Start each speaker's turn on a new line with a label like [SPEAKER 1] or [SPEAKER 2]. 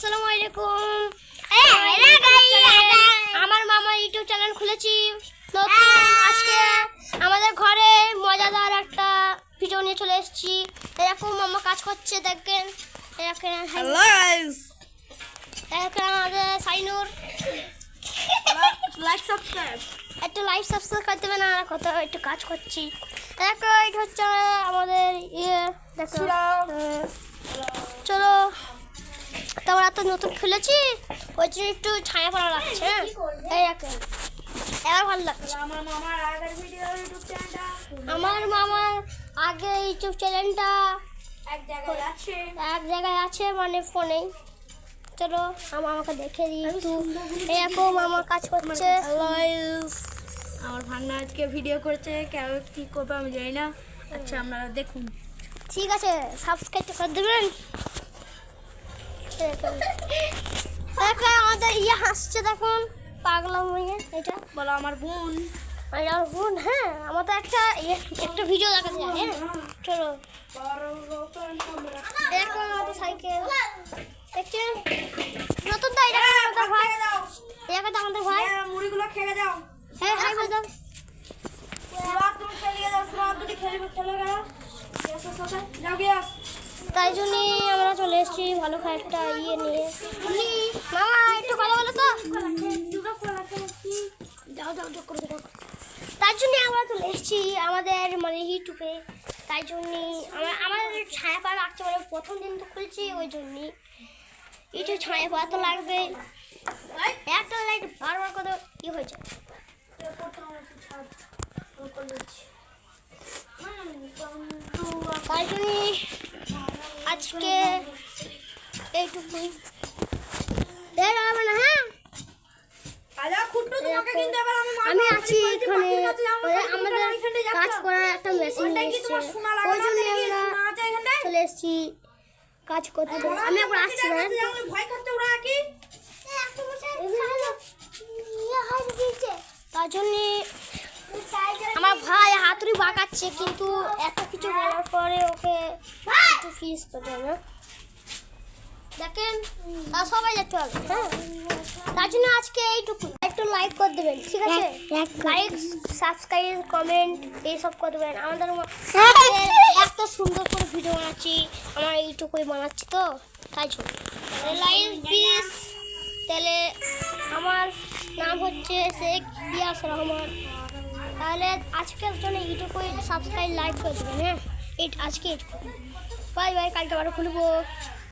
[SPEAKER 1] আসসালামু আলাইকুম। আমার মামা ইউটিউব চ্যানেল খুলেছি নতুন। আজকে আমাদের ঘরে মজাদার একটা ভিডিও নিয়ে চলে এসেছি। এরকম মামা কাজ করছে দেখেন।
[SPEAKER 2] হ্যালো গাইস,
[SPEAKER 1] আমাদের সাইনুর
[SPEAKER 2] লাইক সাবস্ক্রাইব,
[SPEAKER 1] একটু লাইক সাবস্ক্রাইব করে দেবেন। আর কত একটু কাজ করছি। দেখো এটা হচ্ছে আমাদের দেখো। চলো তোমরা তো নতুন খুলেছি, ওই জন্য একটু ছায়া পড়া লাগছে। এই দেখেন এবার ভালো লাগছে। আমার মামার আগে ইউটিউব চ্যানেলটা এক জায়গায় আছে মানে ফোনেই। চলো আমাকে দেখে দিই একটু। এরকম আমার কাজ করছে।
[SPEAKER 2] আমার ভান্না আজকে ভিডিও করেছে, কেউ কি করবে আমি জানি না। আচ্ছা আপনারা দেখুন।
[SPEAKER 1] ঠিক আছে, সাবস্ক্রাইব করে দেবেন। দেখুন আমাদের হাসছে, দেখুন পাগলা মেয়ে। এটা
[SPEAKER 2] বলো আমার বোন।
[SPEAKER 1] আমার বোন। হ্যাঁ আমাদের একটা ভিডিও দেখাতে যায়। হ্যাঁ চলো দেখুন আমাদের সাইকেল দেখছেন নতুন। তাই আমাদের ভাই, আমাদের ভাই
[SPEAKER 2] মুড়িগুলো খেয়ে যাও।
[SPEAKER 1] হ্যাঁ হাই বল দাও।
[SPEAKER 2] তুমি খেলে যাও, তুমি খেলে গেল যাও গিয়া।
[SPEAKER 1] তাই জন্যই আমরা চলে এসেছি ভালো খাই একটা নিয়ে। মামা একটু কথা বলো তো। তার জন্য আমরা চলে এসেছি আমাদের মানে ইউটিউবে। তাই জন্যই আমাদের ছায়া পাড়া রাখছে, মানে প্রথম দিন তো খুলছি, ওই জন্যই একটু ছায়া পাড়া তো লাগবে। একটা লাইট বারবার কত কি হয়েছে। তাই জন্যই আজকে এইটুকুই। দেখা হবে না। হ্যাঁ আমি আছি এখানে, আমাদের কাজ করার একটা মেশিন এসেছে, ওই জন্য আমরা চলে এসেছি কাজ করতে। আমি আবার আসছি না। তার জন্যে আমার ভাই হাতুড়ি বাঁকাচ্ছে, কিন্তু এত কিছু বলার পরে ওকে একটু ফিস করতে হবে। দেখেন সবাই যেতে হবে। হ্যাঁ তার জন্য আজকে এইটুকু। একটু লাইক করে দেবেন, ঠিক আছে? লাইক সাবস্ক্রাইব কমেন্ট এইসব করে দেবেন। আমাদের এত সুন্দর করে ভিডিও বানাচ্ছি, আমার এইটুকুই বানাচ্ছি তো, তাই জন্য লাইক প্লিজ। তাহলে আমার নাম হচ্ছে শেখ ইয়াস রহমান। তাহলে আজকের জন্য এইটুকুই, সাবস্ক্রাইব লাইক করে দেবেন। হ্যাঁ আজকে এইটুকু। বাই বাই, কালকে আবার খুলবো।